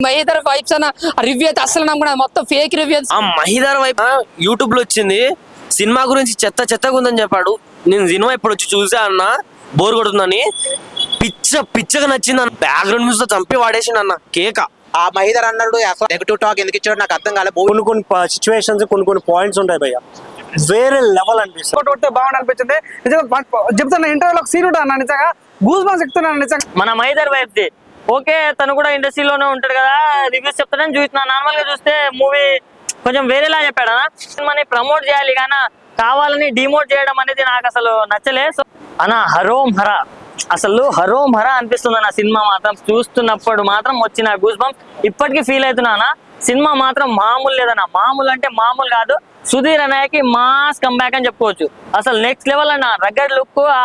Mahender vibes అన్న review అయితే అసలు నమ్మకం మొత్తం ఫేక్ రివ్యూస్. ఆ మహేందర్ వైబ్ యూట్యూబ్ లో వచ్చింది, సినిమా గురించి చెత్తగా ఉందని చెప్పాడు. నేను సినిమా ఇప్పుడు వచ్చి చూసా అన్న, బోర్ కొడుతుందని. పిచ్చగా నచ్చింది అన్న. బ్యాక్గ్రౌండ్ మ్యూజిక్ చంపి వాడేసిండు అన్న కేక. ఆ మహేందర్ అన్నాడు అసలు నెగటివ్ టాక్ ఎందుకు ఇచ్చాడు నాకు అర్థం కాలేదు. కొన్ని సిచ్యువేషన్స్ కొన్ని పాయింట్స్ ఉంటాయి భయ్య, వేరే లెవెల్ అనిపిస్తుంది. బాగుంది అనిపించింది నిజంగా. చెప్తున్నా ఇంటర్వ్యూలో ఒక సీన్ ఉంటా అన్న, నిజంగా గూస్ బంప్స్ ఎక్కుతున్నాను నిజంగా. మన మహేందర్ వైబ్ది ఓకే, తను కూడా ఇండస్ట్రీలోనే ఉంటాడు కదా, రివ్యూస్ చెప్తానని చూస్తున్నా. నార్మల్ గా చూస్తే మూవీ కొంచెం వేరేలా చెప్పాడు అన్న. సినిమాని ప్రమోట్ చేయాలి కానీ కావాలని డిమోట్ చేయడం అనేది నాకు అసలు నచ్చలే. సో అన్న హరోం హర, అసలు హరోం హర అనిపిస్తుంది అన్న. సినిమా మాత్రం చూస్తున్నప్పుడు మాత్రం వచ్చిన గూస్ బంప్స్ ఇప్పటికీ ఫీల్ అవుతున్నా అన్న. సినిమా మాత్రం మామూలు లేదన్న, మామూలు అంటే మామూలు కాదు. సుధీర్ అన్నయ్యకి మాస్ కంబ్యాక్ అని చెప్పుకోవచ్చు. అసలు నెక్స్ట్ లెవెల్ అన్న, రగ్గడ్ లుక్, ఆ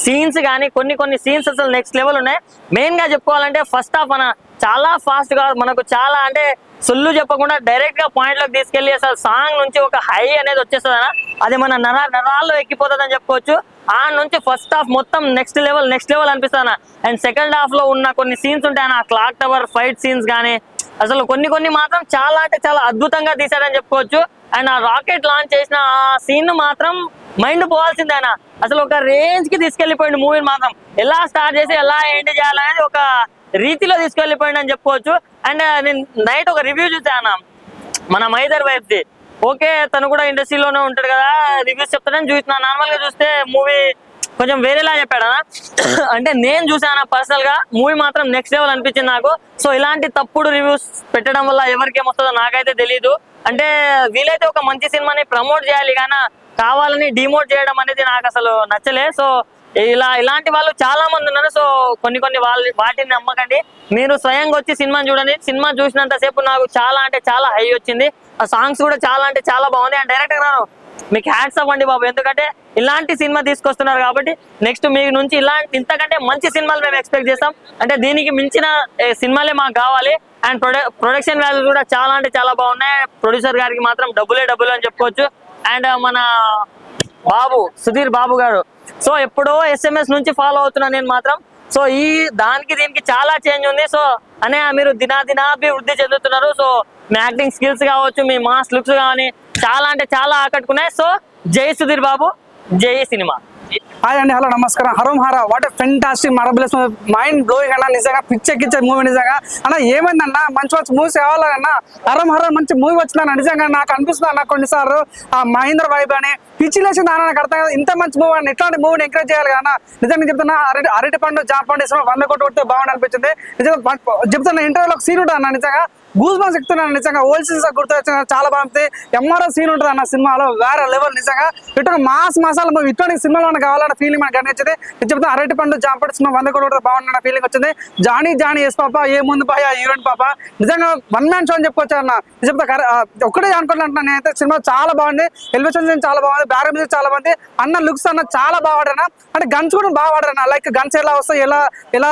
సీన్స్ కానీ కొన్ని సీన్స్ అసలు నెక్స్ట్ లెవెల్ ఉన్నాయి. మెయిన్ గా చెప్పుకోవాలంటే ఫస్ట్ హాఫ్ అన్న చాలా ఫాస్ట్ గా మనకు చాలా అంటే సొల్లు చెప్పకుండా డైరెక్ట్ గా పాయింట్ లోకి తీసుకెళ్లి అసలు సాంగ్ నుంచి ఒక హై అనేది వచ్చేస్తుంది అన్న. అది మన నరాల్లో ఎక్కిపోతుంది అని చెప్పుకోవచ్చు. ఆ నుంచి ఫస్ట్ హాఫ్ మొత్తం నెక్స్ట్ లెవెల్ అనిపిస్తుంది అన్న. అండ్ సెకండ్ హాఫ్ లో ఉన్న కొన్ని సీన్స్ ఉంటాయి అన్న, క్లాక్ టవర్ ఫైట్ సీన్స్ కానీ అసలు కొన్ని మాత్రం చాలా అంటే చాలా అద్భుతంగా తీశారని చెప్పుకోవచ్చు. అండ్ ఆ రాకెట్ లాంచ్ చేసిన ఆ సీన్ మాత్రం మైండ్ పోవాల్సిందే అన్న. అసలు ఒక రేంజ్ కి తీసుకెళ్లిపోయింది మూవీని మాత్రం. ఎలా స్టార్ట్ చేసి ఎలా ఎండ్ చేయాలనేది ఒక రీతిలో తీసుకెళ్లిపోయింది అని చెప్పుకోవచ్చు. అండ్ నేను నైట్ ఒక రివ్యూ చూసాను మన మహేందర్ వైబ్ది. ఓకే, తను కూడా ఇండస్ట్రీలోనే ఉంటాడు కదా, రివ్యూస్ చెప్తానని చూస్తున్నా. నార్మల్ గా చూస్తే మూవీ కొంచెం వేరేలా చెప్పాడు అన్న. అంటే నేను చూసాను పర్సనల్ గా, మూవీ మాత్రం నెక్స్ట్ లెవెల్ అనిపించింది నాకు. సో ఇలాంటి తప్పుడు రివ్యూస్ పెట్టడం వల్ల ఎవరికి ఏమొస్తుందో నాకైతే తెలీదు. అంటే వీలైతే ఒక మంచి సినిమాని ప్రమోట్ చేయాలి కానీ కావాలని డిమోట్ చేయడం అనేది నాకు అసలు నచ్చలే. సో ఇలాంటి వాళ్ళు చాలా మంది ఉన్నారు. సో కొన్ని వాటిని నమ్మకండి, మీరు స్వయంగా వచ్చి సినిమాని చూడండి. సినిమా చూసినంత సేపు నాకు చాలా అంటే చాలా హై వచ్చింది. ఆ సాంగ్స్ కూడా చాలా అంటే చాలా బాగుంది. అండ్ డైరెక్టర్ గారు మీకు హ్యాట్స్ ఆఫ్ అండి బాబు, ఎందుకంటే ఇలాంటి సినిమా తీసుకొస్తున్నారు కాబట్టి నెక్స్ట్ మీ నుంచి ఇంతకంటే మంచి సినిమాలు మేము ఎక్స్పెక్ట్ చేస్తాం. అంటే దీనికి మించిన సినిమాలే మాకు కావాలి. అండ్ ప్రొడక్షన్ వాల్యూ కూడా చాలా అంటే చాలా బాగున్నాయి. ప్రొడ్యూసర్ గారికి మాత్రం డబ్బులే అని చెప్పుకోవచ్చు. అండ్ మన బాబు సుధీర్ బాబు గారు, సో ఎప్పుడో SMS నుంచి ఫాలో అవుతున్నా నేను మాత్రం. సో దీనికి చాలా చేంజ్ ఉంది. సో అనే మీరు దినాభివృద్ధి చెందుతున్నారు. సో మీ యాక్టింగ్ స్కిల్స్ కావచ్చు, మీ మాస్ లుక్స్ కానీ చాలా అంటే చాలా ఆకట్టుకున్నాయి. సో జై సుధీర్ బాబు, జై సినిమా. హాయ్ అండి, హలో నమస్కారం. హరోం హారా వాట్ ఫెంటాస్టిక్ మరబులస్ మైండ్ బ్లోయింగ్ అన్న. నిజంగా పిచ్చెక్కిచ్చే మూవీ నిజంగా అన్న. ఏమైందన్న మంచి మూవీస్ కావాలన్నా హరం మంచి మూవీ వచ్చిందన్న. నిజంగా నాకు అనిపిస్తుంది అన్న కొన్నిసార్లు ఆ మహేందర్ వైబ్ అని పిచ్చి లేచింది అన్న. నాకు అర్థం కాదు, ఇంత మంచి మూవీ అని ఇట్లాంటి మూవీని ఎంకరేజ్ చేయాలి కదా. నిజంగా చెప్తున్నా అరటి పండు జామ పండు 100 కోట్లు కొడితే బాగుంది అనిపించింది. నిజంగా చెప్తున్నా ఇంటర్వ్యూలో ఒక సీన్ ఉంటుంది అన్న, నిజంగా గూస్ బంప్స్ ఎక్కుతున్నాను. నిజంగా ఓల్డ్ సీన్స్ గుర్తు చాలా బాగుంది. ఎంఆర్ఓ సీన్ ఉంటుంది అన్న సినిమాలో, వేరే లెవెల్. నిజంగా ఇటు మసాలా మూవీ ఇటువంటి సినిమాలో మనకు కావాలన్న ఫీలింగ్ మనకు కనిపించింది. నేను చెప్తున్నా అరటి పండు జామ పండు సినిమా 100 కోట్లు కొడితే బాగుందన్న ఫీలింగ్ వచ్చింది. జానీ ఎస్ పాప ఏ ముందు పాయ హీరోయిన్ పాప నిజంగా వన్ మ్యాన్ షో అని చెప్పుకోవచ్చు అన్న. చెప్తా ఒక్కటే అనుకుంటున్నా నేనైతే. సినిమా చాలా బాగుంది, ఎలివేషన్ చాలా బాగుంది, బ్యాక్ మ్యూజిక్ చాలా బాగుంది అన్న. లుక్స్ అన్న చాలా బాగా వాడారన్న. అంటే గన్స్ కూడా బాగా వాడారన్న. లైక్ గన్స్ ఎలా వస్తాయి, ఎలా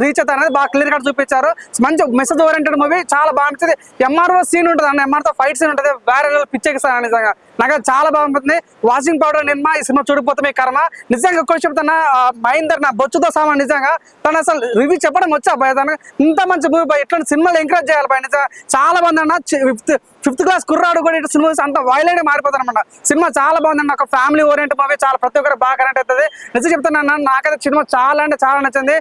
రీచ్ అవుతాయి అనేది బాగా క్లియర్ గా చూపించారు. మంచి మెసేజ్ ఓరియంటెడ్ మూవీ, చాలా బాగుంటుంది. ఎంఆర్ఓ సీన్ ఉంటుంది అన్న, ఎంఆర్తో ఫైట్ సీన్ ఉంటుంది, వేరే పిచ్చెక్కిస్తాను నిజంగా. నాకు చాలా బాగుంటుంది. వాషింగ్ పౌడర్ నిర్మా ఈ సినిమా చూడకపోతే మీ కర్మ. నిజంగా ఎక్కువ చెప్తున్నా మహేందర్ నా బొచ్చుతో సామాన్. నిజంగా తను అసలు రివ్యూ చెప్పడం వచ్చా భయ, తను ఇంత మంచి మూవీ భయ. ఇట్లాంటి సినిమాలు ఎంకరేజ్ చేయాలి భయ. నిజంగా చాలా బాగుంది అన్న. ఫిఫ్త్ క్లాస్ కుర్రాడు కూడా ఇటు సినిమా అంత వైలెంట్ మారిపోతారు అనమాట. సినిమా చాలా బాగుంది. ఒక ఫ్యామిలీ ఓరియంట్ మూవీ, చాలా ప్రతి ఒక్కరు బాగా కనెక్ట్ అవుతుంది. నిజం చెప్తున్నా నాకైతే సినిమా చాలా అంటే చాలా నచ్చింది.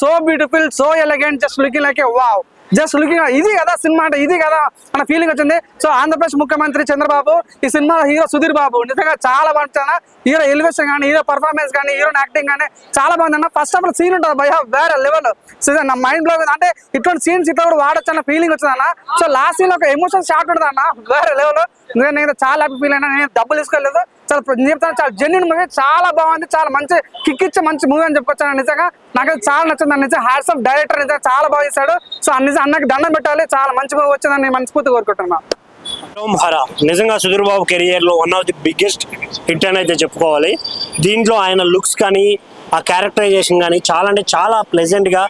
So beautiful, so elegant, just looking like ఏ వావ్, జస్ట్ లుకింగ్ ఇది కదా సినిమా అంటే, ఇది కదా అన్న ఫీలింగ్ వచ్చింది. సో ఆంధ్రప్రదేశ్ ముఖ్యమంత్రి చంద్రబాబు, ఈ సినిమా హీరో సుధీర్ బాబు నిజంగా చాలా బాగుంటుంది. హీరో ఎలివేషన్ కానీ, హీరో పర్ఫార్మెన్స్ కానీ, హీరో యాక్టింగ్ కానీ చాలా బాగుంది అన్న. ఫస్ట్ ఆఫ్ ఆల్ సీన్ ఉంటుంది భయ, వేరే లెవెల్. నా మైండ్ బ్లో అంటే ఇటువంటి సీన్స్ ఇట్లా కూడా వాడచ్చు అన్న ఫీలింగ్ వచ్చింది అన్న. సో లాస్ట్ సీన్ లో ఒక ఎమోషన్ షాట్ ఉంటుంది అన్న, వేరే లెవెల్. నేను చాలా హ్యాపీ ఫీల్ అయినా. నేను డబ్బులు తీసుకోలేదు, చాలా చెప్తాను, చాలా జెన్యున్ మూవీ, చాలా బాగుంది. చాలా మంచి కిక్ ఇచ్చే మంచి మూవీ అని చెప్పుకొచ్చాను. నిజంగా నాకైతే చాలా నచ్చింది. నిజంగా హ్యాట్స్ ఆఫ్ డైరెక్టర్, నిజంగా చాలా బాగా చేశాడు. సో అన్నకి దండం పెట్టాలి, చాలా మంచి మూవీ వచ్చిందని నేను మనస్ఫూర్తి కోరుకుంటున్నాను. నిజంగా సుధీర్ బాబు కెరియర్ లో one of the biggest hit అని అయితే చెప్పుకోవాలి. దీంట్లో ఆయన లుక్స్ కానీ, ఆ క్యారెక్టరైజేషన్ కానీ చాలా అంటే చాలా ప్లెజెంట్ గా,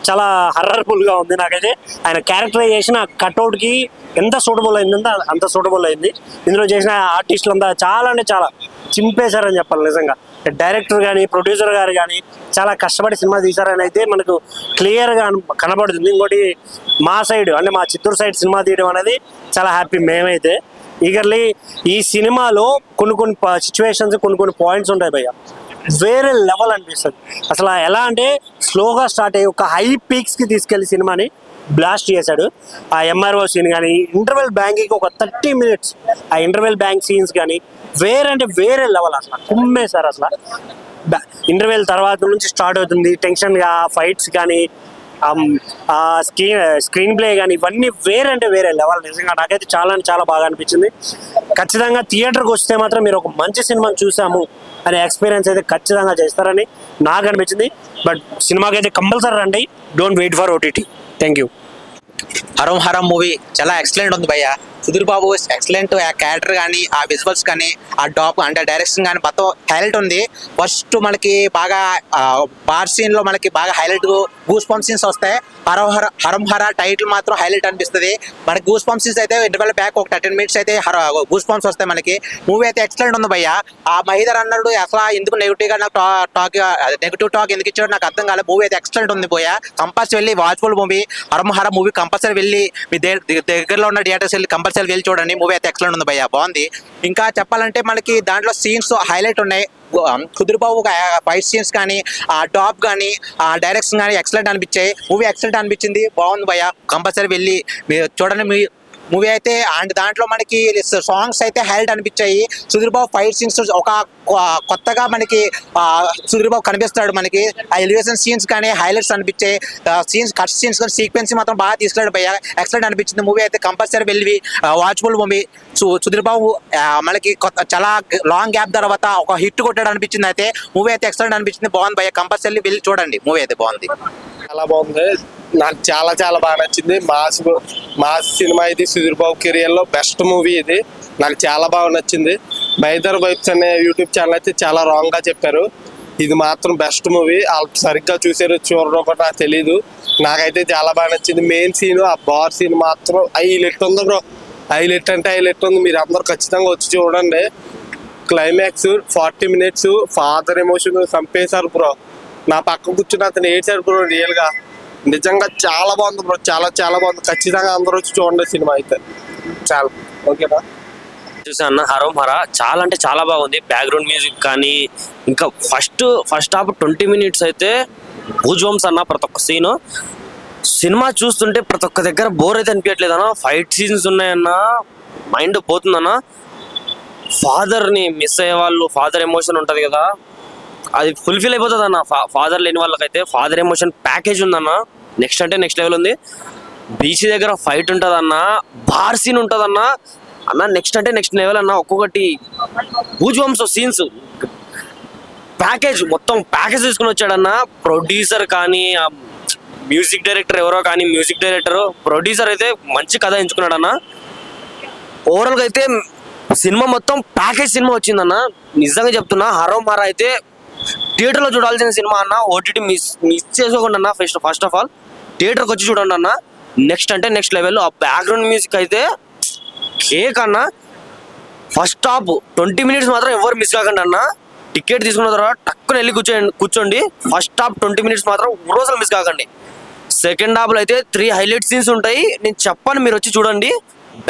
చాలా హర్రర్ఫుల్ గా ఉంది. నాకైతే ఆయన క్యారెక్టరైజేషన్ ఆ కట్అవుట్ కి ఎంత సూటబుల్ అయిందంటే అంత సూటబుల్ అయింది. ఇందులో చేసిన ఆర్టిస్టులు అంతా చాలా అంటే చాలా చింపేశారని చెప్పాలి. నిజంగా డైరెక్టర్ కానీ ప్రొడ్యూసర్ గారు కానీ చాలా కష్టపడి సినిమా తీశారని అయితే మనకు క్లియర్గా కనబడుతుంది. ఇంకోటి మా సైడ్ అంటే మా చిత్తూరు సైడ్ సినిమా తీయడం అనేది చాలా హ్యాపీ మేమైతే. ఈగర్లీ ఈ సినిమాలో కొన్ని సిచ్యువేషన్స్ కొన్ని పాయింట్స్ ఉంటాయి భయ్య, వేరే లెవెల్ అనిపిస్తుంది. అసలు ఎలా అంటే స్లోగా స్టార్ట్ అయ్యి ఒక హై పీక్స్కి తీసుకెళ్లి సినిమాని బ్లాస్ట్ చేశాడు. ఆ ఎంఆర్ఓ సీన్ కానీ ఇంటర్వెల్ బ్యాంకింగ్ ఒక 30 minutes ఆ ఇంటర్వెల్ బ్యాంక్ సీన్స్ కానీ వేరే లెవెల్ అసలు కుమ్మేశారు. అసలు ఇంటర్వెల్ తర్వాత నుంచి స్టార్ట్ అవుతుంది టెన్షన్గా, ఫైట్స్ కానీ ఆ స్క్రీన్ ప్లే కానీ ఇవన్నీ వేరే లెవెల్. నిజంగా నాకైతే చాలా బాగా అనిపించింది. ఖచ్చితంగా థియేటర్కి వస్తే మాత్రం మీరు ఒక మంచి సినిమాని చూసాము అనే ఎక్స్పీరియన్స్ అయితే ఖచ్చితంగా చేస్తారని నాకు అనిపించింది. బట్ సినిమాకి అయితే కంపల్సరీ రండి, don't wait for OTT. Thank you. Harom movie చాలా ఎక్సలెంట్ ఉంది భయ్య. సుధీర్ బాబు ఎక్సలెంట్, ఆ క్యారెక్టర్ కానీ ఆ విజువల్స్ కానీ ఆ టాప్ అంటే డైరెక్షన్ కానీ మొత్తం హైలైట్ ఉంది. ఫస్ట్ మనకి బాగా బార్ సీన్ లో మనకి బాగా హైలైట్ గూస్ పంప్ సీన్స్ వస్తాయి. హరం హర టైటిల్ మాత్రం హైలైట్ అనిపిస్తుంది మనకి. గూస్ పంప్ సీన్స్ అయితే ఇంటర్వెల్ బ్యాక్ ఒక 13 minutes అయితే గూస్ పంప్స్ వస్తాయి మనకి. మూవీ అయితే ఎక్సలెంట్ ఉంది భయ్య. ఆ మహీధర్ అన్నాడు అసలు ఎందుకు నెగిటివ్ టాక్ ఎందుకు ఇచ్చాడు నాకు అర్థం కాలేదు. మూవీ అయితే ఎక్సలెంట్ ఉంది భయ్య. కంపల్సరీ వెళ్ళి వాచ్ఫుల్ మూవీ హర మూవీ కంపల్సరీ వెళ్ళి మీ దగ్గరలో ఉన్న థియేటర్స్ వెళ్ళి కంపల్సరీ వెళ్ళి చూడండి. మూవీ అయితే ఎక్సలెంట్ ఉంది భయ్య, బాగుంది. ఇంకా చెప్పాలంటే మనకి దాంట్లో సీన్స్ హైలైట్ ఉన్నాయి. సుధీర్ బాబు ఫైట్ సీన్స్ కానీ ఆ టాప్ కానీ ఆ డైరెక్షన్ కానీ ఎక్సలెంట్ అనిపించాయి. మూవీ ఎక్సలెంట్ అనిపించింది, బాగుంది భయ్య. కంపల్సరీ వెళ్ళి మీరు చూడండి మూవీ అయితే. అండ్ దాంట్లో మనకి సాంగ్స్ అయితే హైలైట్ అనిపించాయి. సుధీర్ బాబు ఫైట్ సీన్స్ ఒక కొత్తగా మనకి సుధీర్ బాబు కనిపిస్తాడు మనకి. ఆ ఎలివేషన్ సీన్స్ కానీ హైలైట్స్ అనిపించాయి. కట్ సీన్స్ కానీ సీక్వెన్స్ మాత్రం బాగా తీసుకెళ్ళాడు భయ్య, ఎక్సలెంట్ అనిపించింది. మూవీ అయితే కంపల్సరీ వెళ్ళి వాచ్ఫుల్ మూవీ. సుధీర్ బాబు మనకి చాలా లాంగ్ గ్యాప్ తర్వాత ఒక హిట్ కొట్టాడు అనిపించింది. అయితే మూవీ అయితే ఎక్సలెంట్ అనిపించింది, బాగుంది భయ్య. కంపల్సరీ వెళ్ళి చూడండి, మూవీ అయితే బాగుంది. చాలా బాగుంది, నాకు చాలా బాగా నచ్చింది. మాస్ సినిమా ఇది. సుధీర్ బాబు కెరియర్ లో బెస్ట్ మూవీ ఇది, నాకు చాలా బాగా నచ్చింది. మహీధర్ వైబ్స్ అనే యూట్యూబ్ ఛానల్ అయితే చాలా రాంగ్ గా చెప్పారు. ఇది మాత్రం బెస్ట్ మూవీ, వాళ్ళు సరిగ్గా చూసారు చూడరు కూడా నాకు తెలీదు. నాకైతే చాలా బాగా నచ్చింది. మెయిన్ సీన్ ఆ బార్ సీన్ మాత్రం హైలైట్ ఉంది బ్రో. హైలైట్ అంటే హైలైట్ ఉంది, మీరు అందరు ఖచ్చితంగా వచ్చి చూడండి. క్లైమాక్స్ 40 minutes ఫాదర్ ఎమోషన్ చంపేశారు బ్రో. నా పక్క కూర్చుని అతను ఏడ్చారు బ్రో. రియల్ గా నిజంగా చాలా బాగుంది బ్రో, చాలా బాగుంది. ఖచ్చితంగా అందరూ వచ్చి చూడండి సినిమా అయితే. చాలా ఓకేనా. చూసా అన్న హరం హర చాలా అంటే చాలా బాగుంది. బ్యాక్గ్రౌండ్ మ్యూజిక్ కానీ ఇంకా ఫస్ట్ హాఫ్ 20 minutes అయితే భూజ్వంస్ అన్న. ప్రతి ఒక్క సీను సినిమా చూస్తుంటే ప్రతి ఒక్క దగ్గర బోర్ అయితే అనిపించట్లేదు అన్న. ఫైట్ సీన్స్ ఉన్నాయన్న, మైండ్ పోతుందన్న. ఫాదర్ని మిస్ అయ్యే వాళ్ళు, ఫాదర్ ఎమోషన్ ఉంటుంది కదా, అది ఫుల్ఫిల్ అయిపోతుంది అన్న. ఫాదర్ లేని వాళ్ళకైతే ఫాదర్ ఎమోషన్ ప్యాకేజ్ ఉందన్న. నెక్స్ట్ అంటే నెక్స్ట్ లెవెల్ ఉంది. బీచ్ దగ్గర ఫైట్ ఉంటుంది అన్న, బార్ సీన్ ఉంటుంది అన్న. నెక్స్ట్ అంటే నెక్స్ట్ లెవెల్ అన్న. ఒక్కొక్కటి గూజ్బంప్స్ సీన్స్ ప్యాకేజ్ మొత్తం ప్యాకేజ్ తీసుకుని వచ్చాడన్న. ప్రొడ్యూసర్ కానీ మ్యూజిక్ డైరెక్టర్ ఎవరో కానీ, మ్యూజిక్ డైరెక్టర్ ప్రొడ్యూసర్ అయితే మంచి కథ ఎంచుకున్నాడు అన్న. ఓవరాల్గా అయితే సినిమా మొత్తం ప్యాకేజ్ సినిమా వచ్చిందన్న. నిజంగా చెప్తున్నా, హరం హర అయితే థియేటర్లో చూడాల్సిన సినిమా అన్న. ఓటీటీ మిస్ చేసుకోకుండా అన్న. ఫస్ట్ ఆఫ్ ఆల్ థియేటర్కి వచ్చి చూడండి అన్న. నెక్స్ట్ అంటే నెక్స్ట్ లెవెల్. ఆ బ్యాక్గ్రౌండ్ మ్యూజిక్ అయితే కేక్ అన్న. ఫస్ట్ హాఫ్ 20 minutes మాత్రం ఎవరు మిస్ కాకండి అన్న. టికెట్ తీసుకున్న తర్వాత టక్కున వెళ్ళి కూర్చోండి. ఫస్ట్ హాఫ్ 20 minutes మాత్రం రోజులు మిస్ కాకండి. సెకండ్ హాఫ్లో అయితే 3 హైలైట్ సీన్స్ ఉంటాయి. నేను చెప్పాను, మీరు వచ్చి చూడండి.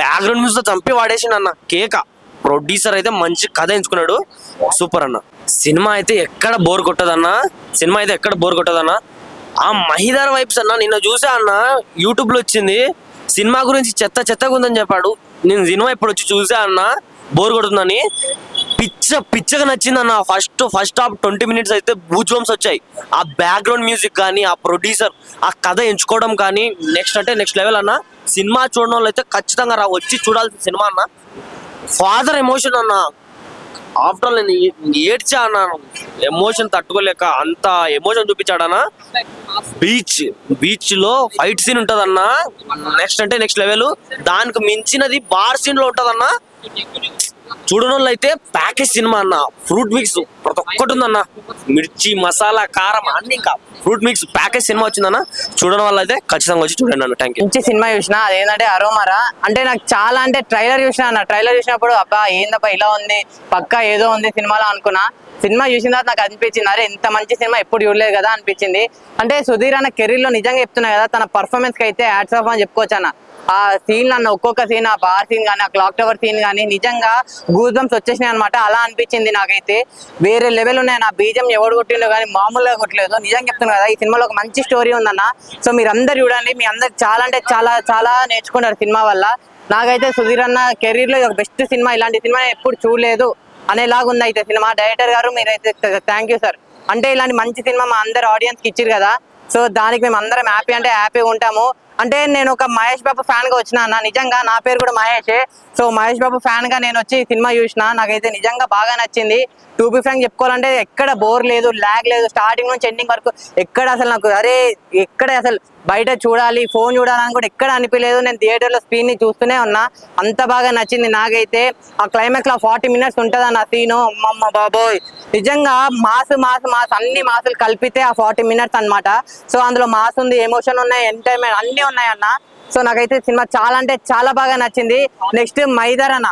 బ్యాక్గ్రౌండ్ మ్యూజిక్ చంపి వాడేసిండు అన్న. కేక ప్రొడ్యూసర్ అయితే మంచి కథ ఎంచుకున్నాడు, సూపర్ అన్న. సినిమా అయితే ఎక్కడ బోర్ కొట్టదన్న. ఆ మహీధర్ వైబ్స్ అన్న నిన్న చూసా అన్న, యూట్యూబ్ లో వచ్చింది. సినిమా గురించి చెత్తగా ఉందని చెప్పాడు. నేను సినిమా ఇప్పుడు వచ్చి చూసా అన్న, బోర్ కొడుతుందని. పిచ్చగా నచ్చింది అన్న. ఫస్ట్ హాఫ్ 20 minutes అయితే గూజ్బంప్స్ వచ్చాయి. ఆ బ్యాక్గ్రౌండ్ మ్యూజిక్ కానీ, ఆ ప్రొడ్యూసర్ ఆ కథ ఎంచుకోవడం కానీ నెక్స్ట్ అంటే నెక్స్ట్ లెవెల్ అన్న. సినిమా చూడడం వాళ్ళు అయితే ఖచ్చితంగా వచ్చి చూడాల్సిన సినిమా అన్న. ఫాదర్ ఎమోషన్ అన్న, ఆఫ్టర్ ఆల్ నేను ఏడ్చా అన్నాను. ఎమోషన్ తట్టుకోలేక అంత ఎమోషన్ చూపించాడన్న. బీచ్ లో ఫైట్ సీన్ ఉంటదన్న. నెక్స్ట్ అంటే నెక్స్ట్ లెవెల్. దానికి మించినది బార్ సీన్ లో ఉంటదన్న. చూడని వాళ్ళు అయితే ప్యాకేజ్ సినిమా అన్న. ఫ్రూట్ మిక్స్ ప్రతి ఒక్కటి ఉందన్న, మిర్చి మసాలా కారం అన్ని, ఇంకా ఫ్రూట్ మిక్స్ ప్యాకేజ్ సినిమా వచ్చిందన్న. చూడని వాళ్ళు అయితే ఖచ్చితంగా వచ్చి చూడండి అన్న. Thank you. మంచి సినిమా చూసిన, అదేంటంటే అరోమారా. అంటే నాకు చాలా, అంటే ట్రైలర్ చూసిన అన్న, ట్రైలర్ చూసినప్పుడు అబ్బా ఏందబ్బా ఇలా ఉంది, పక్కా ఏదో ఉంది సినిమాలో అనుకున్నా. సినిమా చూసిన తర్వాత నాకు అనిపించింది, అరే ఇంత మంచి సినిమా ఎప్పుడు చూడలేదు కదా అనిపించింది. అంటే సుధీర్ అన్న కెరీర్ లో నిజంగా చెప్తున్నా కదా, తన పర్ఫార్మెన్స్ కి అయితే హ్యాట్స్ ఆఫ్ అని చెప్పుకోవచ్చు అన్న. ఆ సీన్ అన్న, ఒక్కొక్క సీన్, ఆ బార్ సీన్ కానీ, ఆ క్లాక్ టవర్ సీన్ కానీ నిజంగా గూస్ బంప్స్ వచ్చేసినాయి అనమాట. అలా అనిపించింది నాకైతే. వేరే లెవెల్ ఉన్నాయి. నా బీజం ఎవడు కొట్టిండో కానీ మామూలుగా కొట్టలేదు. నిజంగా చెప్తున్నా కదా, ఈ సినిమాలో ఒక మంచి స్టోరీ ఉందన్న. సో మీరు అందరు చూడండి, మీ అందరు చాలా, అంటే చాలా చాలా నేర్చుకున్నారు సినిమా వల్ల. నాకైతే సుధీర్ అన్న కెరీర్ లో ఒక బెస్ట్ సినిమా, ఇలాంటి సినిమా ఎప్పుడు చూడలేదు అనేలాగా ఉంది అయితే సినిమా. డైరెక్టర్ గారు మీరైతే థ్యాంక్ యూ సార్. అంటే ఇలాంటి మంచి సినిమా మా అందరు ఆడియన్స్ కి ఇచ్చారు కదా, సో దానికి మేము అందరం హ్యాపీ, అంటే హ్యాపీగా ఉంటాము. అంటే నేను ఒక మహేష్ బాబు ఫ్యాన్ గా వచ్చిన అన్న. నిజంగా నా పేరు కూడా మహేషే. సో మహేష్ బాబు ఫ్యాన్ గా నేను వచ్చి సినిమా చూసిన, నాకైతే నిజంగా బాగా నచ్చింది. టు బి ఫ్రాంక్ చెప్పుకోవాలంటే ఎక్కడ బోర్ లేదు, ల్యాగ్ లేదు, స్టార్టింగ్ నుంచి ఎండింగ్ వరకు ఎక్కడ అసలు నాకు అరే ఎక్కడ అసలు బయట చూడాలి, ఫోన్ చూడాలని కూడా ఎక్కడ అనిపించలేదు. నేను థియేటర్ లో స్క్రీన్ ని చూస్తూనే ఉన్నా, అంత బాగా నచ్చింది నాకైతే. ఆ క్లైమాక్స్ లో 40 minutes ఉంటుంది అన్న సీను, అమ్మ బాబోయ్ నిజంగా మాస్ మాస్ మాస్, అన్ని మాసులు కలిపితే ఆ 40 minutes అన్నమాట. సో అందులో మాస్ ఉంది, ఎమోషన్ ఉన్నాయి, ఎంటర్టైన్మెంట్ అన్ని ఉన్నాయి అన్న. సో నాకైతే సినిమా చాలా, అంటే చాలా బాగా నచ్చింది. నెక్స్ట్ మైదర్ అన్న,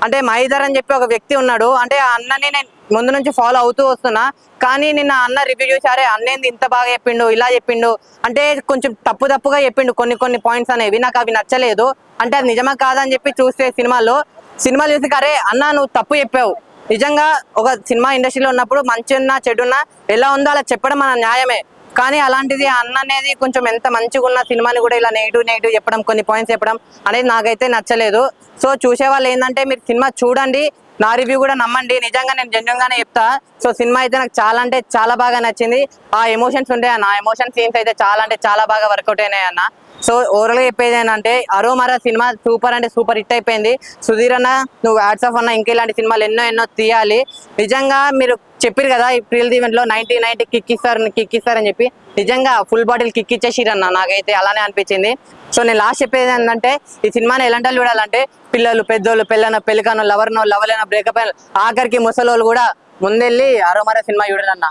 అంటే మైదర్ అని చెప్పి ఒక వ్యక్తి ఉన్నాడు. అంటే ఆ అన్నని నేను ముందు నుంచి ఫాలో అవుతూ వస్తున్నా, కానీ నిన్న అన్న రివ్యూ చూసారే, అన్నేంది ఇంత బాగా చెప్పిండు, ఇలా చెప్పిండు అంటే కొంచెం తప్పుగా చెప్పిండు కొన్ని పాయింట్స్ అనేవి. నాకు అవి నచ్చలేదు. అంటే అది నిజమా కాదని చెప్పి చూస్తే సినిమాలు చూసి అరే అన్న నువ్వు తప్పు చెప్పావు. నిజంగా ఒక సినిమా ఇండస్ట్రీలో ఉన్నప్పుడు మంచి ఉన్నా చెడున్నా ఎలా ఉందో అలా చెప్పడం మన న్యాయమే. కానీ అలాంటిది అన్న అనేది కొంచెం ఎంత మంచిగా ఉన్న సినిమాని కూడా ఇలా నెగిటివ్ చెప్పడం, కొన్ని పాయింట్స్ చెప్పడం అనేది నాకైతే నచ్చలేదు. సో చూసే వాళ్ళు ఏంటంటే మీరు సినిమా చూడండి, నా రివ్యూ కూడా నమ్మండి. నిజంగా నేను జెన్యూన్ గానే చెప్తా. సో సినిమా అయితే నాకు చాలా, అంటే చాలా బాగా నచ్చింది. ఆ ఎమోషన్స్ ఉంటాయి అన్న, ఆ ఎమోషన్ సీన్స్ అయితే చాలా, అంటే చాలా బాగా వర్కౌట్ అయినాయి అన్న. సో ఓవరాల్ గా చెప్పేది ఏంటంటే అరోమారా సినిమా సూపర్, అంటే సూపర్ హిట్ అయిపోయింది. సుధీర్ అన్న నువ్వు హ్యాట్స్ ఆఫ్ అన్న, ఇంకా ఇలాంటి సినిమాలు ఎన్నో తీయాలి. నిజంగా మీరు చెప్పారు కదా ఈ ప్రీల్ ఈవెంట్ లో 90 కిక్ ఇస్తారు అని చెప్పి, నిజంగా ఫుల్ బాటిల్ కిక్ ఇచ్చేసిరన్న. నాకైతే అలానే అనిపించింది. సో నేను లాస్ట్ చెప్పేది ఏంటంటే ఈ సినిమాని ఎలాంటి చూడాలంటే పిల్లలు, పెద్దోళ్ళు, పెళ్ళికనో, లవర్లైన, బ్రేకప్ అయిన, ఆఖరికి ముసలోళ్ళు కూడా ముందెళ్ళి అరోమారా సినిమా చూడాలన్న.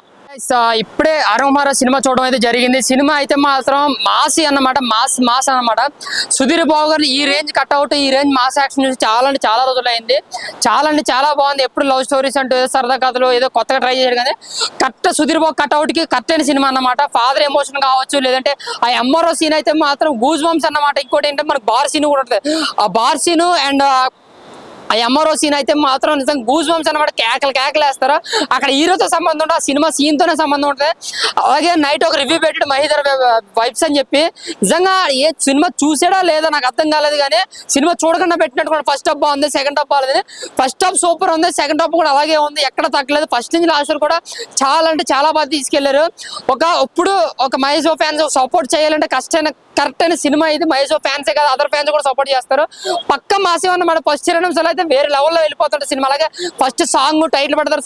ఇప్పుడే అరోమారా సినిమా చూడడం అయితే జరిగింది. సినిమా అయితే మాత్రం మాసి అన్నమాట, మాస్ అన్నమాట. సుధీర్ బాబు గారు ఈ రేంజ్ కట్అవుట్, ఈ రేంజ్ మాస్ యాక్షన్ చూసి చాలా, అంటే చాలా రోజులు అయింది. చాలా బాగుంది. ఎప్పుడు లవ్ స్టోరీస్ అంటే సరదా కథలు ఏదో కొత్తగా ట్రై చేశాడు, కానీ కరెక్ట్ సుధీర్ బాబు కట్అవుట్ కి కరెక్ట్ అయిన సినిమా అన్నమాట. ఫాదర్ ఎమోషన్ కావచ్చు, లేదంటే ఆ ఎంఆర్ఓ సీన్ అయితే మాత్రం గూస్ బంప్స్ అన్నమాట. ఇంకోటి ఏంటంటే మనకు బార్ సీన్ కూడా ఉంటుంది. ఆ బార్ సీన్ అండ్ ఆ ఎంఆర్ఓ సీన్ అయితే మాత్రం నిజంగా గూస్ బంప్స్ అనమాట. కేకలు వేస్తారు. అక్కడ హీరోతో సంబంధం ఉంటుంది, ఆ సినిమా సీన్ తోనే సంబంధం ఉంటుంది. అలాగే నైట్ ఒక రివ్యూ పెట్టాడు మహేందర్ వైబ్స్ అని చెప్పి. నిజంగా ఏ సినిమా చూసాడా లేదా నాకు అర్థం కాలేదు, కానీ సినిమా చూడకుండా పెట్టినట్టు కూడా ఫస్ట్ హాఫ్ బాగుంది, సెకండ్ హాఫ్ బాగాలేదు. ఫస్ట్ హాఫ్ సూపర్ ఉంది, సెకండ్ హాఫ్ కూడా అలాగే ఉంది, ఎక్కడ తగ్గలేదు. ఫస్ట్ నుంచి లాస్ట్ వరకు కూడా చాలా, అంటే చాలా బాగా తీసుకెళ్లారు. ఇప్పుడు ఒక మహేష్ ఫ్యాన్స్ సపోర్ట్ చేయాలంటే కరెక్ట్ అయిన సినిమా ఇది. మహేష్ ఫ్యాన్సే కదా, అదర్ ఫ్యాన్స్ కూడా సపోర్ట్ చేస్తారు. పక్క మాసం అన్నమాట. ఫస్ట్ 2 నిమిషాలు అయితే వేరే లెవెల్లో వెళ్ళిపోతుంటే సినిమా. అలాగే ఫస్ట్ సాంగ్ టైటిల్ పెడతారు,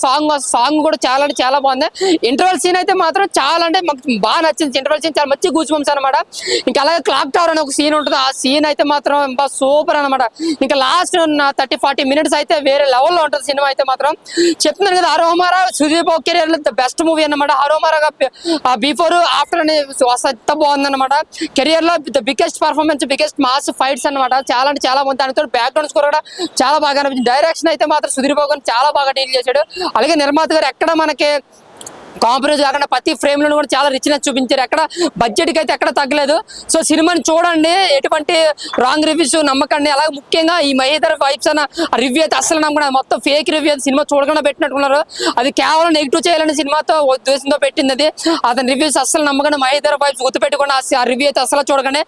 సాంగ్ కూడా చాలా, అంటే చాలా బాగుంది. ఇంటర్వెల్ సీన్ అయితే మాత్రం చాలా, అంటే మాకు బాగా నచ్చింది. ఇంటర్వెల్ సీన్ చాలా మంచి గూస్ బంప్స్ అనమాట. ఇంకా అలాగే క్లాక్ టవర్ అనే ఒక సీన్ ఉంటుంది, ఆ సీన్ అయితే మాత్రం సూపర్ అనమాట. ఇంకా లాస్ట్ 30-40 minutes అయితే వేరే లెవెల్లో ఉంటుంది సినిమా అయితే మాత్రం. చెప్తున్నాను కదా, అరోమారా సుధీర్ బాబు కెరీర్ లో ద బెస్ట్ మూవీ అన్నమాట. అరోమారా బిఫోర్ ఆఫ్టర్ అని ఎంత బాగుంది అనమాట. కెరియర్ లో the biggest performance, biggest mass fights అనమాట. చాలా, అంటే చాలా బాగుంది. దానితో బ్యాక్గ్రౌండ్ స్కోర్ కూడా చాలా బాగా అనిపించింది. డైరెక్షన్ అయితే మాత్రం సుధీర్ బాబు గారు చాలా బాగా డీల్ చేశాడు. అలాగే నిర్మాత గారు ఎక్కడ మనకి కాంప్రమైజ్ కాకుండా ప్రతి ఫ్రేమ్ లో కూడా చాలా రిచ్నెస్ చూపించారు. ఎక్కడ బడ్జెట్ కి అయితే ఎక్కడ తగ్గలేదు. సో సినిమాని చూడండి, ఎటువంటి రాంగ్ రివ్యూస్ నమ్మకండి. అలాగే ముఖ్యంగా ఈ మహేందర్ వైబ్స్ అన్న రివ్యూ అయితే అసలు నమ్మకం, మొత్తం ఫేక్ రివ్యూ. సినిమా చూడకుండా పెట్టినట్టున్నారు. అది కేవలం నెగిటివ్ చేయాలని సినిమాతో ఉద్దేశంతో పెట్టింది అది. అతని రివ్యూస్ అసలు నమ్మకండి. మహేందర్ వైబ్స్ గుర్తుపెట్టుకోండి. ఆ రివ్యూ అయితే అసలు చూడకండి.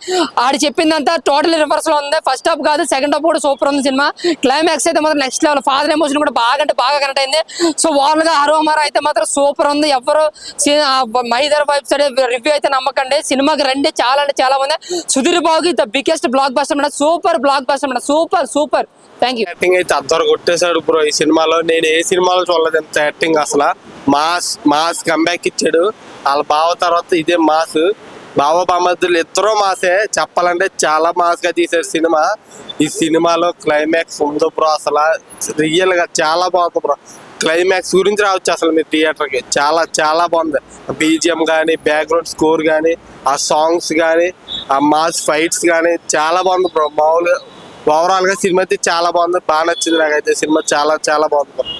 ఆడి చెప్పిందంతా టోటల్ రివర్స్ లో ఉంది. ఫస్ట్ హాఫ్ కాదు, సెకండ్ హాఫ్ కూడా సూపర్ ఉంది సినిమా. క్లైమాక్స్ అయితే మాత్రం నెక్స్ట్ లెవెల్. ఫాదర్ ఎమోషన్ కూడా బాగా, అంటే బాగా కనెక్ట్ అయింది. సో వాళ్ళగా అరోమారా అయితే మాత్రం సూపర్ ఉంది. ఎవరు మహేందర్ వైబ్స్ రివ్యూ అయితే నమ్మకండి. సినిమాకి రండి, చాలా, అంటే చాలా మంది. సుధీర్ బాబుకి ద బిగ్గెస్ట్ బ్లాక్ బస్టర్ అన్నమాట. సూపర్ బ్లాక్ బస్టర్ అన్నమాట. Super thank you. యాక్టింగ్ అయితే అద్దరు కొట్టేశాడు బ్రో ఈ సినిమాలో. నేను ఏ సినిమాలో చూడలేదు ఎంత యాక్టింగ్. అసలు మాస్ కంబ్యాక్ ఇచ్చాడు. వాళ్ళ బావ తర్వాత ఇదే మాస్. బావ బామర్దులు ఇద్దరు మాసే, చెప్పాలంటే చాలా మాస్ గా తీశారు సినిమా. ఈ సినిమాలో క్లైమాక్స్ ఉంది బ్రో, అసలు రియల్ గా చాలా బాగుంది బ్రో. క్లైమాక్స్ గురించి రావచ్చు అసలు మీరు థియేటర్ కి, చాలా చాలా బాగుంది. బీజిఎం కానీ, బ్యాక్గ్రౌండ్ స్కోర్ కానీ, ఆ సాంగ్స్ కానీ, ఆ మాస్ ఫైట్స్ కానీ చాలా బాగుంది బ్రో. మామూలుగా ఓవరాల్ గా సినిమా అయితే చాలా బాగుంది, బాగా నచ్చింది నాకైతే సినిమా, చాలా చాలా బాగుంది బ్రో.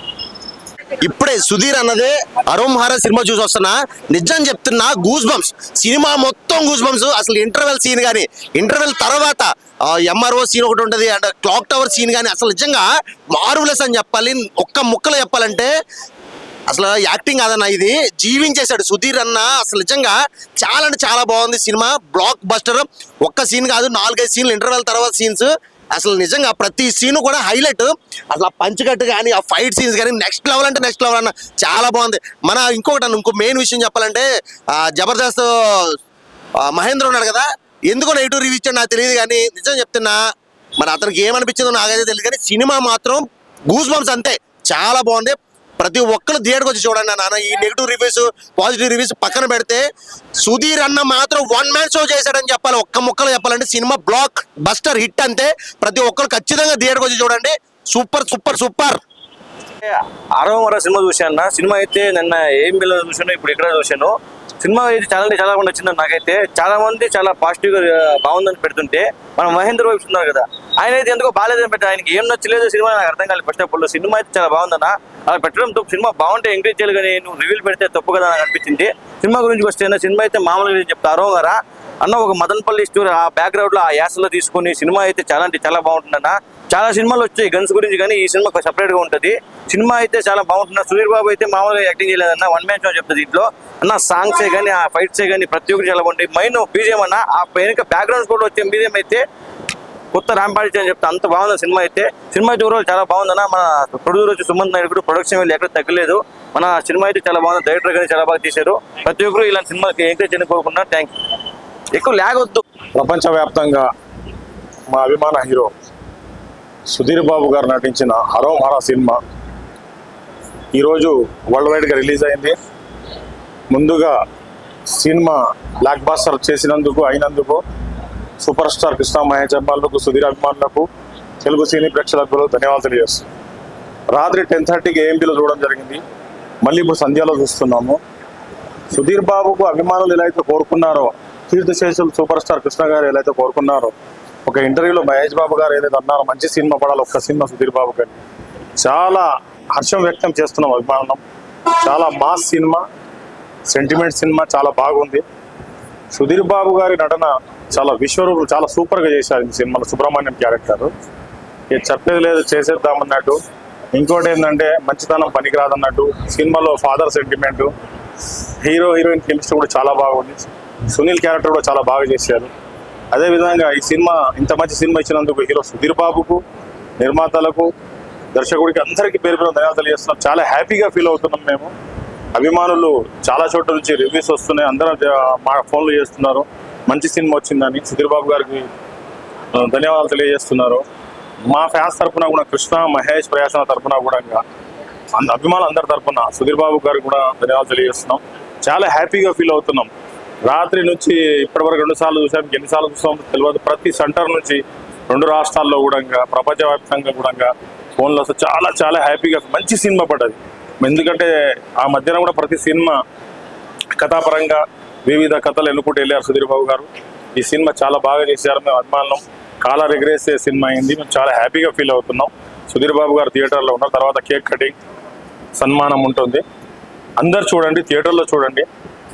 ఇప్పుడే సుధీర్ అన్నదే అరోంహారా సినిమా చూసి వస్తున్నా, నిజం చెప్తున్నా గూస్ బంప్స్, సినిమా మొత్తం గూస్ బంప్స్. అసలు ఇంటర్వెల్ సీన్ కానీ, ఇంటర్వెల్ తర్వాత ఎంఆర్ఓ సీన్ ఒకటి ఉంటుంది, అండ్ క్లాక్ టవర్ సీన్ కానీ అసలు నిజంగా మార్వెలస్ అని చెప్పాలి. ఒక్క ముక్కలో చెప్పాలంటే అసలు యాక్టింగ్ కాదన్న, ఇది జీవించేశాడు సుధీర్ అన్న. అసలు నిజంగా చాలా అంటే చాలా బాగుంది సినిమా, బ్లాక్ బస్టర్. ఒక్క సీన్ కాదు, 4-5 సీన్లు ఇంటర్వెల్ తర్వాత సీన్స్. అసలు నిజంగా ప్రతి సీన్ కూడా హైలైట్. అసలు ఆ పంచకట్టు కానీ, ఆ ఫైట్ సీన్స్ కానీ నెక్స్ట్ లెవెల్ అంటే నెక్స్ట్ లెవెల్ అన్న, చాలా బాగుంది. ఇంకో మెయిన్ విషయం చెప్పాలంటే జబర్దస్త్ మహేంద్ర ఉన్నాడు కదా, ఎందుకో నెగిటివ్ రివ్యూ ఇచ్చాడు నాకు తెలియదు, కానీ నిజం చెప్తున్నా మరి అతనికి ఏమనిపించిందో నాకైతే తెలియదు, కానీ సినిమా మాత్రం గూస్ బంప్స్ అంతే, చాలా బాగుంది. ప్రతి ఒక్కరు థియేటర్కి వచ్చి చూడండి నాన్న. ఈ నెగిటివ్ రివ్యూస్ పాజిటివ్ రివ్యూస్ పక్కన పెడితే సుధీర్ అన్న మాత్రం వన్ మ్యాన్ షో చేశాడని చెప్పాలి. ఒక్క ముక్కలో చెప్పాలంటే సినిమా బ్లాక్ బస్టర్ హిట్ అంతే. ప్రతి ఒక్కరు ఖచ్చితంగా థియేటర్కి వచ్చి చూడండి, సూపర్ సూపర్ సూపర్. అరోమరా సినిమా చూశాను. సినిమా అయితే నిన్న ఏం బిల్లు చూశాను, ఇప్పుడు ఇక్కడ చూశాను. సినిమా అయితే చాలా అంటే చాలా నచ్చింది నాకైతే. చాలా మంది చాలా పాజిటివ్ గా బాగుందని పెడుతుంటే మన మహేంద్ర వైపు ఉన్నారు కదా, ఆయన అయితే ఎందుకో బాగాలేదని పెట్టారు. ఆయనకి ఏం నచ్చలేదు సినిమా నాకు అర్థం కాలేదు. ఫస్ట్ ఆఫ్ ఆల్ సినిమా అయితే చాలా బాగుందన్న, అలా పెట్టడం తప్పు. సినిమా బాగుంటే ఎంకరేజ్ చేయాలి, కానీ నువ్వు రివ్యూలు పెడితే తప్పు కదా నాకు అనిపించింది. సినిమా గురించి వస్తే సినిమా అయితే మామూలుగా చెప్తా, అరోమరా అన్న ఒక మదనపల్లి స్టోరీ ఆ బ్యాక్గ్రౌండ్ లో ఆ యాసలో తీసుకుని సినిమా అయితే చాలా అంటే చాలా బాగుంటుందన్న. చాలా సినిమాలు వచ్చాయి గన్స్ గురించి, కానీ ఈ సినిమా సపరేట్ గా ఉంటుంది. సినిమా అయితే చాలా బాగుంటుంది. సుధీర్ బాబు అయితే మామూలుగా యాక్టింగ్ చేయలేదన్న, వన్ మ్యాన్ షో చెప్తుంది దీంట్లో అన్న. సాంగ్సే కానీ, ఆ ఫైట్సే కానీ ప్రతి ఒక్కటి చాలా బాగుంటాయి. మైన్ బీజిఎం అన్న, ఆ వెనుక బ్యాక్గ్రౌండ్ కూడా వచ్చే బీజిఎం అయితే కొత్త ర్యాంపాడి అని చెప్తే అంత బాగుంది సినిమా అయితే. సినిమా అయితే ఓవరాల్ చాలా బాగుందన్న. మన ప్రొడ్యూసర్ వచ్చి సుమంత్ నాయుడు కూడా ప్రొడక్షన్ వెళ్ళి ఎక్కడ తగ్గలేదు. మన సినిమా అయితే చాలా బాగుంది, డైరెక్టర్ కానీ చాలా బాగా తీశారు. ప్రతి ఒక్కరు ఇలాంటి సినిమాకి ఎంకరేజ్ చేయని కోరుకున్నా. Thank you. ఎక్కువ ల్యాగ్ వద్దు. ప్రపంచవ్యాప్తంగా మా అభిమాన హీరో సుధీర్ బాబు గారు నటించిన అరోమరా సినిమా ఈరోజు వరల్డ్ వైడ్గా రిలీజ్ అయింది. ముందుగా సినిమా బ్లాక్ బాస్టర్ అయినందుకు సూపర్ స్టార్ కృష్ణ మహేష్ అభిమానులకు, సుధీర్ అభిమానులకు, తెలుగు సినీ ప్రేక్షకులకు ధన్యవాదాలు తెలియజేస్తాం. రాత్రి 10:30కి ఏఎంపీలో చూడడం జరిగింది, మళ్ళీ ఇప్పుడు సంధ్యాలో చూస్తున్నాము. సుధీర్ బాబుకు అభిమానులు ఎలా అయితే కోరుకున్నారో, కీర్తిశేషులు సూపర్ స్టార్ కృష్ణ గారు ఎలా అయితే కోరుకున్నారో, ఒక ఇంటర్వ్యూలో మహేష్ బాబు గారు ఏదైతే అన్నారో మంచి సినిమా పడాలి, ఒక్క సినిమా సుధీర్ బాబు గారిని, చాలా హర్షం వ్యక్తం చేస్తున్నాం అభిమానం. చాలా మాస్ సినిమా, సెంటిమెంట్ సినిమా, చాలా బాగుంది. సుధీర్ బాబు గారి నటన చాలా విశ్వరూపం, చాలా సూపర్గా చేశారు ఈ సినిమాలో. సుబ్రహ్మణ్యం క్యారెక్టర్ చెప్పేది లేదు, చేసేద్దామన్నట్టు. ఇంకోటి ఏంటంటే మంచితనం పనికిరాదన్నట్టు. సినిమాలో father sentiment, hero heroine chemistry కూడా చాలా బాగుంది. సునీల్ క్యారెక్టర్ కూడా చాలా బాగా చేశారు. అదేవిధంగా ఈ సినిమా ఇంత మంచి సినిమా ఇచ్చినందుకు హీరో సుధీర్ బాబుకు, నిర్మాతలకు, దర్శకుడికి అందరికీ పేరు పేరు ధన్యవాదాలు తెలియజేస్తున్నాం. చాలా హ్యాపీగా ఫీల్ అవుతున్నాం మేము. అభిమానులు చాలా చోట్ల నుంచి రివ్యూస్ వస్తున్నాయి, అందరూ మా ఫోన్లు చేస్తున్నారు మంచి సినిమా వచ్చిందని. సుధీర్ బాబు గారికి ధన్యవాదాలు తెలియజేస్తున్నారు. మా ఫ్యాన్స్ తరఫున కూడా, కృష్ణ మహేష్ ప్రయాసన తరఫున కూడా, అభిమానులు అందరి తరఫున సుధీర్ బాబు గారికి కూడా ధన్యవాదాలు తెలియజేస్తున్నాం. చాలా హ్యాపీగా ఫీల్ అవుతున్నాం. రాత్రి నుంచి ఇప్పటివరకు 2 సార్లు చూసాం, ఎన్నిసార్లు చూసాం తెలియదు. ప్రతి సెంటర్ నుంచి 2 రాష్ట్రాల్లో కూడా, ప్రపంచవ్యాప్తంగా కూడా ఫోన్లో వస్తే చాలా చాలా హ్యాపీగా మంచి సినిమా పడ్డది. ఎందుకంటే ఆ మధ్యన కూడా ప్రతి సినిమా కథాపరంగా వివిధ కథలు ఎన్నుకుంటూ వెళ్ళారు సుధీర్ బాబు గారు. ఈ సినిమా చాలా బాగా చేశారు. మేము అభిమానులం, కాలర్ ఎగరేసే సినిమా అయింది. మేము చాలా హ్యాపీగా ఫీల్ అవుతున్నాం. సుధీర్ బాబు గారు థియేటర్లో ఉన్నారు. తర్వాత కేక్ కటింగ్, సన్మానం ఉంటుంది. అందరు చూడండి, థియేటర్లో చూడండి.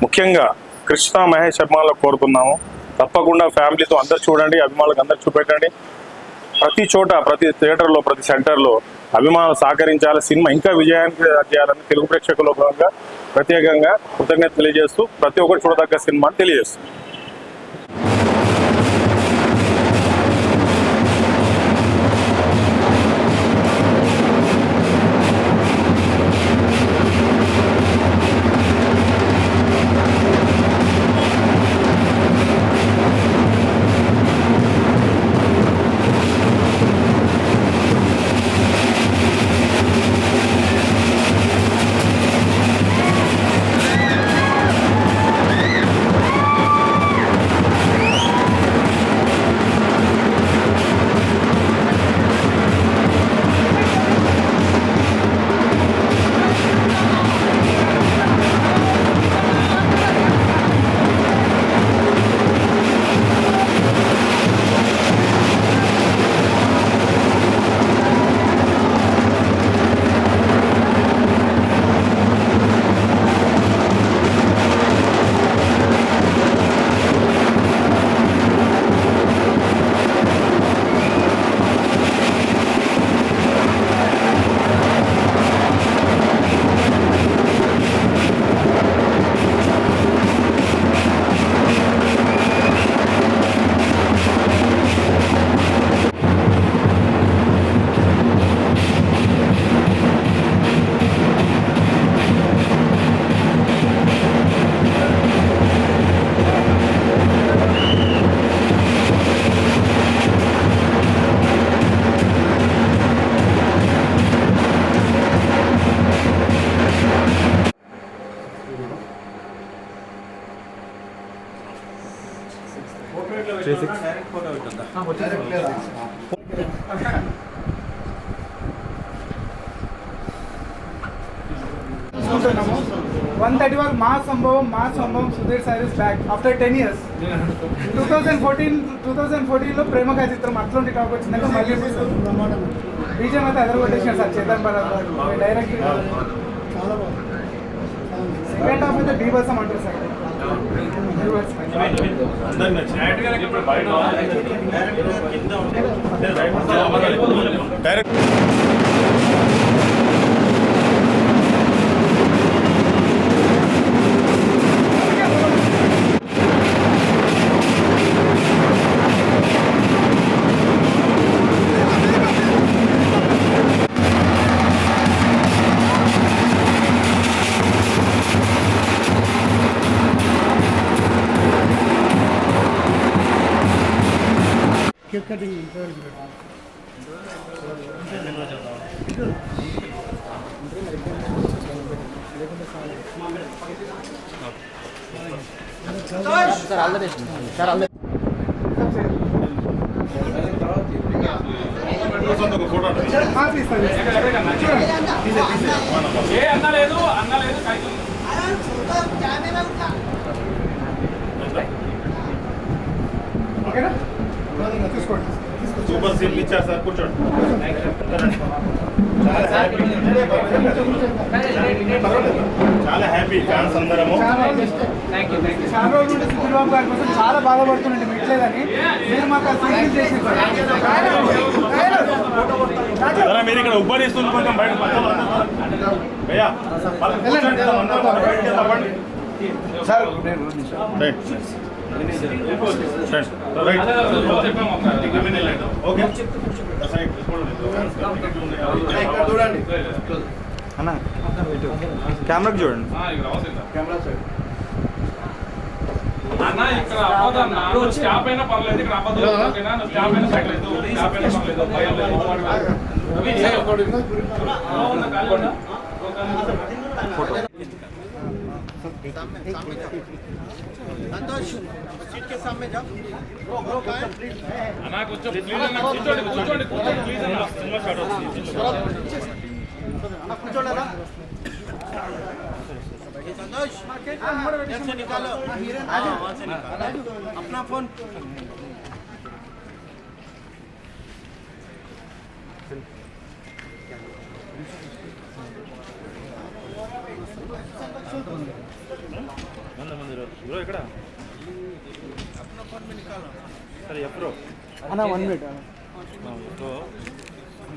ముఖ్యంగా కృష్ణ మహేష్ అభిమానులకు కోరుతున్నాము, తప్పకుండా ఫ్యామిలీతో అందరు చూడండి, అభిమానులకు అందరు చూపెట్టండి. ప్రతి చోట, ప్రతి థియేటర్లో, ప్రతి సెంటర్లో అభిమానులు సహకరించాలి. సినిమా ఇంకా విజయానికి చేయాలని తెలుగు ప్రేక్షకుల భాగంగా ప్రత్యేకంగా కృతజ్ఞత తెలియజేస్తూ ప్రతి ఒక్కరు చూడదగ్గ సినిమా తెలియజేస్తుంది. చూస్తున్నాము 131 మాస్ సంభవం Sudheer sir is back after 10 years 2014లో ప్రేమగా చిత్రం అట్లాంటి టాక్ వచ్చిందంటే మళ్ళీ బీజం అయితే ఎదరగొట్టేసారు sir Chetan Bharat direct second half అయితే బీభత్సం అంటారు సార్ డైరెక్ట్ సూపర్ సీన్ ఇచ్చారు సార్, కూర్చోండి. చాలా హ్యాపీ ఫ్యాన్స్ అందరము. చాలా రోజుల నుండి సుధీర్బాబు గారి కోసం చాలా బాధపడుతుండే మిట్లేదని మీరు మాకు సీరియల్ చేసి మీరు ఇక్కడ ఉబ్బరిస్తుంది కొంచెం బయట అన్న కెమెరాకి చూడండి. అన్న ఇక్కడ అవ్వదన్న నువ్వు స్టాప్ అయినా పర్లేదు, ఇక్కడ అవ్వదు ఓకేనా, నువ్వు స్టాప్ అయినా పర్లేదు, స్టాప్ అయినా పర్లేదు, భయం లేదు. అన్న కొంచెం ప్లీజ్ అన్న కూర్చోండి కూర్చోండి కూర్చోండి ప్లీజ్ అన్న, సినిమా స్టార్ట్ అవుతుంది. अपना फोन ఇక్కడ సరే ఎప్పుడు అన్న 1 minute